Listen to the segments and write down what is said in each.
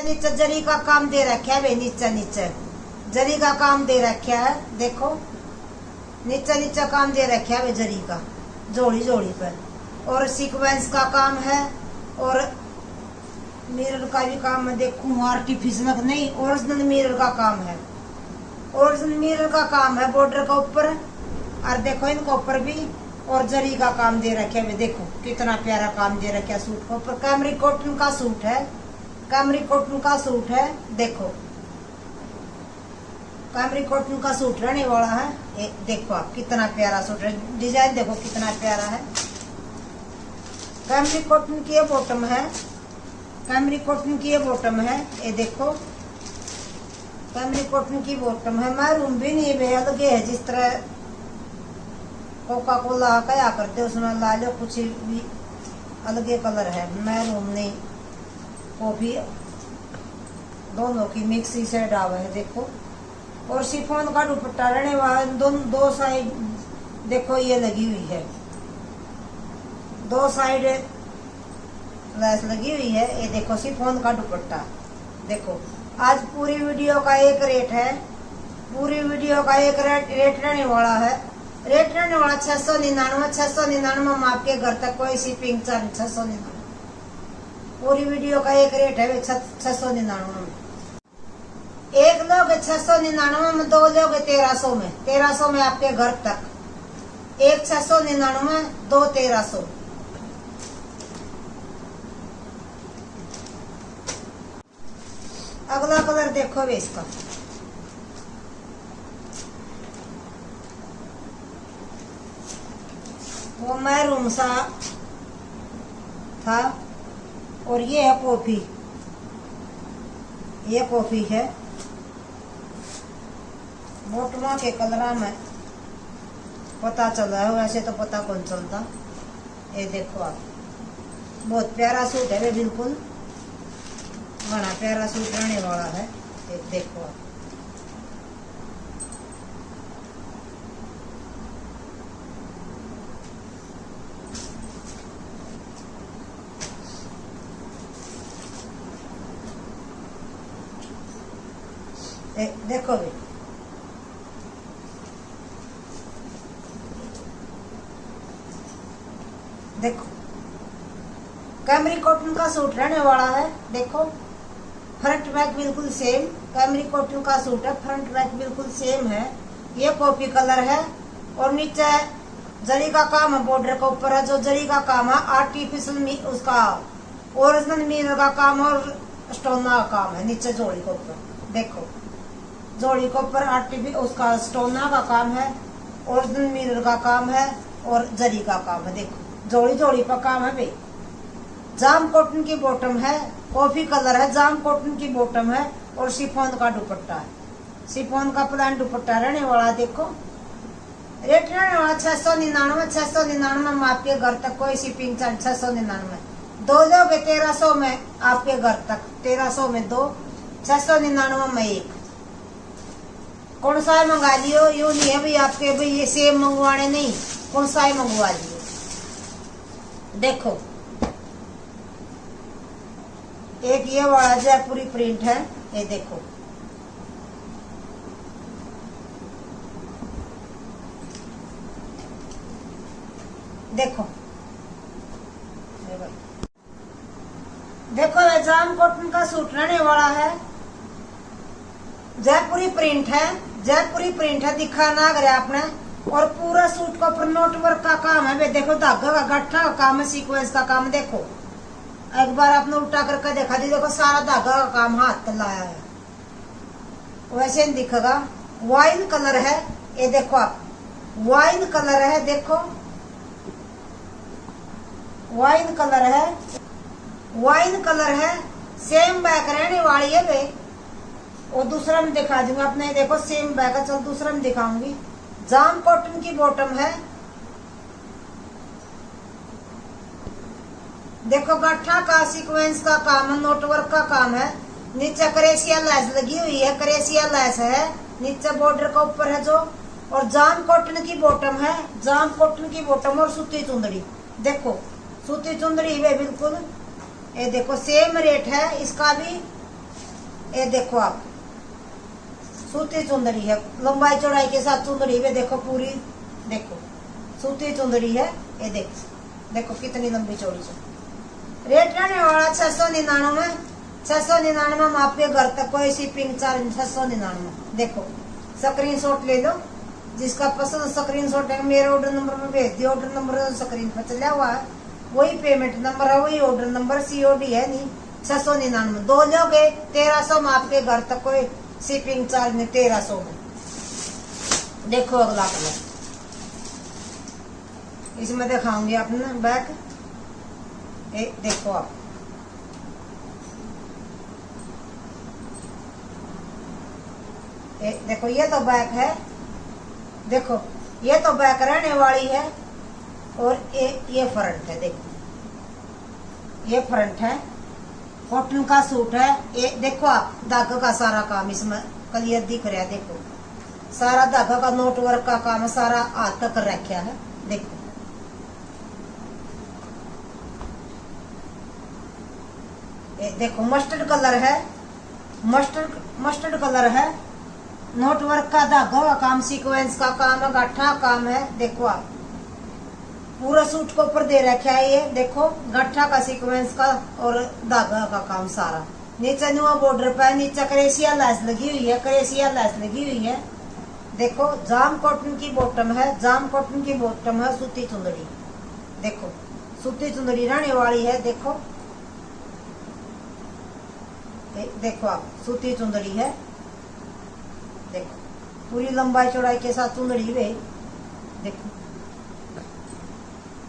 नीचे जरी का काम दे रखा है वे, नीचे नीचे जरी का काम दे रखा है। देखो नीचे नीचे काम दे रखा है वे जरी का, जोड़ी जोड़ी पर। और सीक्वेंस का काम है और मिरर का भी काम है। देखो आर्टिफिशियल नहीं, ओरिजिनल मिरर का काम है। ओरिजिनल मिरर का काम है बॉर्डर का ऊपर, और देखो इनके ऊपर भी और जरी का काम दे रखे है। देखो कितना प्यारा काम दे रखा है सूट के ऊपर। कैमरी कॉटन का सूट है, कैमरी कॉटन का सूट है। देखो कैमरी कॉटन का सूट रहने वाला है। देखो आप कितना प्यारा सूट है, डिजाइन देखो कितना प्यारा है। कैमरी कॉटन की ये बॉटम है, कैमरी कॉटन की ये बॉटम है। ये देखो कैमरी कॉटन की बॉटम है। मैरून भी नहीं है, अलग है। जिस तरह कोका कोला क्या करते उसमें ला लो, कुछ भी अलग कलर है। मैरून नहीं, कॉफी, दोनों की मिक्सी से डावा है। देखो और शिफॉन का दुपट्टा रहने वाला, दो साइड देखो ये लगी हुई है, दो साइड लैस लगी हुई है। ये देखो शिफॉन का दुपट्टा। देखो आज पूरी वीडियो का एक रेट है, पूरी वीडियो का एक रेट रहने वाला है। रेट रहने वाला 699। 699 में आपके घर तक कोई शिपिंग चार्ज 699। पूरी वीडियो का एक रेट है 699 में। एक लोग 699 में, दो लोग 1300 में। 1300 में आपके घर तक। एक 699, दो 1300। अगला कलर देखो वे इसका, वो मैरून सा था। और ये है कॉफी, ये कॉफी है। बॉटमा के कलरा में पता चला है, वैसे तो पता कौन चलता। ये देखो आप, बहुत प्यारा सूट है वे, बिल्कुल बड़ा प्यारा सूट रहने वाला है। ये देखो आप, देखो भी देखो कैमरी कॉटन का सूट रहने वाला है। देखो फ्रंट बैक बिल्कुल सेम, कैमरी कॉटन का सूट है, फ्रंट बैक बिल्कुल सेम है। ये कॉफी कलर है और नीचे जरी का काम है, बॉर्डर के ऊपर है जो जरी का काम है। आर्टिफिशियल उसका ओरिजिनल मिरर का काम और स्टोना का काम है नीचे जोड़ी के ऊपर। देखो जोड़ी के ऊपर आर्टिफिशियल उसका स्टोना का काम है, ओरिजिनल मिरर का काम है और जरी का काम है। देखो जोड़ी जोड़ी पर काम है भाई। जाम कॉटन की बॉटम है, कॉफी कलर है, जाम कॉटन की बॉटम है और शिफॉन का दुपट्टा है। शिफॉन का प्लान दुपट्टा रहने वाला। देखो रेट रहने वाला 699। 699 में आपके घर तक कोई शिपिंग चार्ज 699। दो लोग 1300 में आपके घर तक, 1300 में दो, 699 में एक। कौन सा मंगा लियो, यू नहीं है भाई आपके भाई ये सेम मंगवाने नहीं, कौन सा मंगवा लियो। देखो एक ये वाला जयपुरी प्रिंट है। ये देखो देखो देखो ये जाम कॉटन का सूट रहने वाला है। जयपुरी प्रिंट है, जयपुरी प्रिंट है, दिखा ना करे आपने। और पूरा सूट का ऊपर नोट वर्क का काम है। देखो धागा का गट्ठा का काम है, सीक्वेंस का काम। देखो एक बार आपने उल्टा करके देखा दी, देखो सारा धागा का काम हाथ लाया है, वैसे नहीं दिखेगा। वाइन कलर है, ये देखो आप, वाइन कलर है। देखो वाइन कलर है, वाइन कलर है। सेम बैक रहने वाली है वे। और दूसरा में दिखा दूंगा अपने। देखो सेम बैक है, चल दूसरा में दिखाऊंगी। जाम कॉटन की बॉटम है। देखो गट्ठा का सीक्वेंस का काम है, नोटवर्क का काम है। नीचे क्रेसिया लैस लगी हुई है, क्रेसिया लैस है नीचे बॉर्डर का ऊपर है जो। और जाम कॉटन की बॉटम है, जाम कॉटन की बॉटम और सूती चुंदड़ी। देखो सूती चुंदड़ी है बिल्कुल। ये देखो सेम रेट है इसका भी ये देखो आप सूती चुंदड़ी है, लंबाई चौड़ाई के साथ चुंदड़ी में देखो पूरी, देखो सूती चुंदड़ी है। ये देखो कितनी लंबी चौड़ी है। रेट रहने वाला 699, 699 में आपके घर तक कोई शिपिंग चार्ज 699। देखो स्क्रीनशॉट ले लो, जिसका पसंद स्क्रीनशॉट है मेरे ऑर्डर नंबर में भेज दियो। ऑर्डर नंबर स्क्रीन पर चला हुआ है, वही पेमेंट नंबर है, वही ऑर्डर नंबर, COD है नहीं। 699 दो लोगे 1300 में आपके घर तक कोई शिपिंग चार्ज नहीं, 1300 में। देखो अगला कलर, इसमें दिखाऊंगी आपने बैक। देखो आप देखो ये तो बैक है, देखो ये तो बैक रहने वाली है और ये फ्रंट है। देखो ये फ्रंट है, कॉटन का सूट है। ये देखो आप धागा का सारा काम इसमें क्लियर दिख रहा है। देखो सारा धागा का नोट वर्क का काम सारा हाथ तक रखा है। देखो ये देखो मस्टर्ड कलर है, मस्टर्ड कलर है। नोट वर्क का धागा का काम, सीक्वेंस का काम है, गाठा काम है। देखो आप पूरा सूट को ऊपर दे रखा है। ये देखो गट्ठा का सीक्वेंस का और धागा का काम सारा। नीचे नुआ बॉर्डर पे नीचे क्रेसिया लैस लगी हुई है, क्रेसिया लैस लगी हुई है। देखो जाम कॉटन की बॉटम है, जाम कॉटन की बॉटम है, सूती चुंदड़ी। देखो सूती चुंदड़ी रहने वाली है। देखो देखो आप सूती चुंदड़ी है। देखो पूरी लंबाई चौड़ाई के साथ चुंदड़ी वे। देखो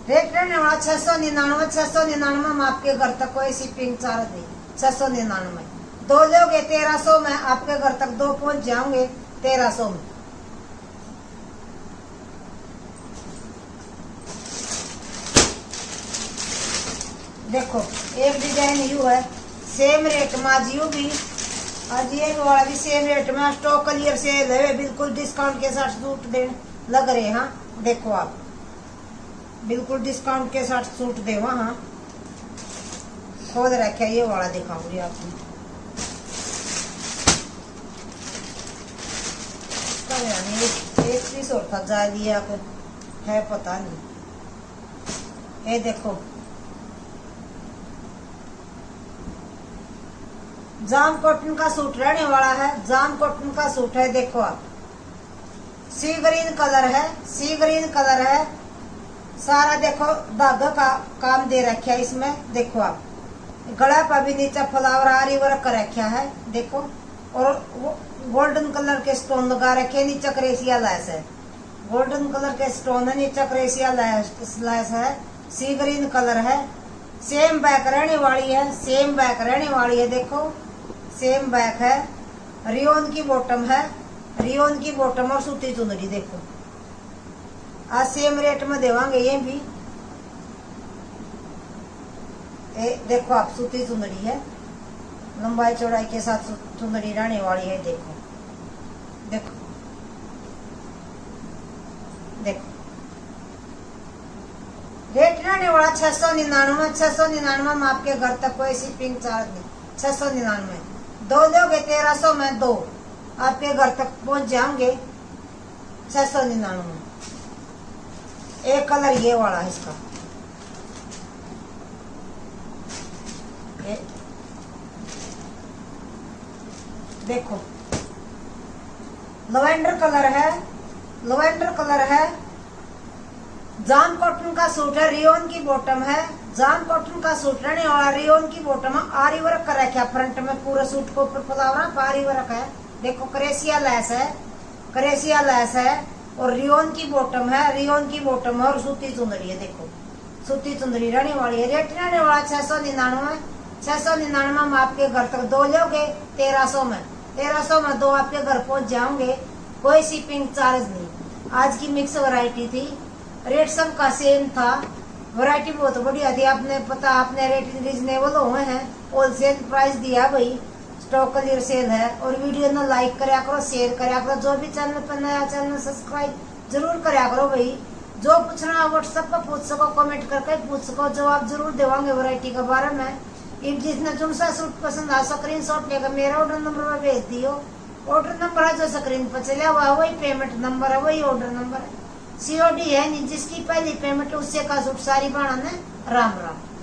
रेट रहने वाला 699, 699 में आपके घर तक कोई शिपिंग चार्ज नहीं। 699 दो लोगे 1300 में, आपके घर तक दो पहुंच जाओगे 1300 में। देखो एक डिजाइन यू है, सेम रेट में आज यू भी, आज ये वाला भी सेम रेट में। स्टॉक क्लियर सेल है, बिल्कुल डिस्काउंट के साथ सूट दे लग रहे हैं। हाँ देखो आप बिल्कुल डिस्काउंट के साथ सूट दे वहां खोद रखा। ये वाला दिखाऊंगी आपको, एक पीस और था जा लिया है पता नहीं। ये देखो जाम कॉटन का सूट रहने वाला है, जाम कॉटन का सूट है। देखो आप सी ग्रीन कलर है, सी ग्रीन कलर है सारा। देखो धागा का काम दे रखा है इसमें। देखो आप गला पर भी नीचे फ्लावर आरी वर्क कर रखा है। देखो और गोल्डन कलर के स्टोन लगा रखे, नीचे क्रेसिया लैस है। गोल्डन कलर के स्टोन है, नीचे क्रेसिया लैस है। सी ग्रीन कलर है। सेम बैक रहने वाली है, सेम बैक रहने वाली है। देखो सेम बैक है, रियोन की बॉटम है, रियोन की बॉटम और सूती चुंदड़ी। देखो आज सेम रेट में देवांगे ये भी। देखो आप सूती चुंदड़ी है, लंबाई चौड़ाई के साथ चुंदड़ी रहने वाली है। देखो देखो देखो रेट रहने वाला 699, 699 में आपके घर तक कोई शिपिंग चार्ज नहीं। 699 दो लोगे 1300 में, दो आपके घर तक पहुंच जाएंगे 699 में। एक कलर ये वाला है इसका, देखो लवेंडर कलर है, लवेंडर कलर है। जाम कॉटन का सूट है, रियोन की बॉटम है। जाम कॉटन का सूट रहने वाला, रियोन की बॉटम है। आरी वर्क कर रखा है फ्रंट में, पूरा सूट को ऊपर फ्लावर आरी वर्क है। देखो क्रेसिया लैस है, क्रेसिया लैस है और रियोन की बॉटम है, रियोन की बॉटम है और सूती चुंदड़ी है। देखो सूती चुंदड़ी रहने वाली है। रेट रहने वाला 699, 699 में आपके घर तक दो लोगे 1300 में, 1300 में दो आपके घर पहुंच जाओगे, कोई शिपिंग चार्ज नहीं। आज की मिक्स वैरायटी थी, रेट सबका सेम था, वैरायटी बहुत बढ़िया थी। आपने पता, आपने रेट रिजनेबल हुए हैं, होलसेल प्राइस दिया भाई, स्टॉक क्लियर सेल है। और वीडियो ना लाइक करया करो, शेयर करया करो। जो भी चैनल पर नया चैनल सब्सक्राइब जरूर करया करो भाई। जो पूछना व्हाट्सएप पर पूछ सको, कमेंट करके पूछ सको, जवाब जरूर देवांगे वैरायटी के बारे में। इब जिसने जो सा सूट पसंद आ स्क्रीन शॉट लेकर मेरा ऑर्डर नंबर पर भेज दियो। ऑर्डर नंबर है जो स्क्रीन पर चला हुआ वही पेमेंट नंबर है, वही ऑर्डर नंबर है। COD है नहीं, जिसकी पहली पेमेंट उससे का सूट सारी बाणा ने। राम राम।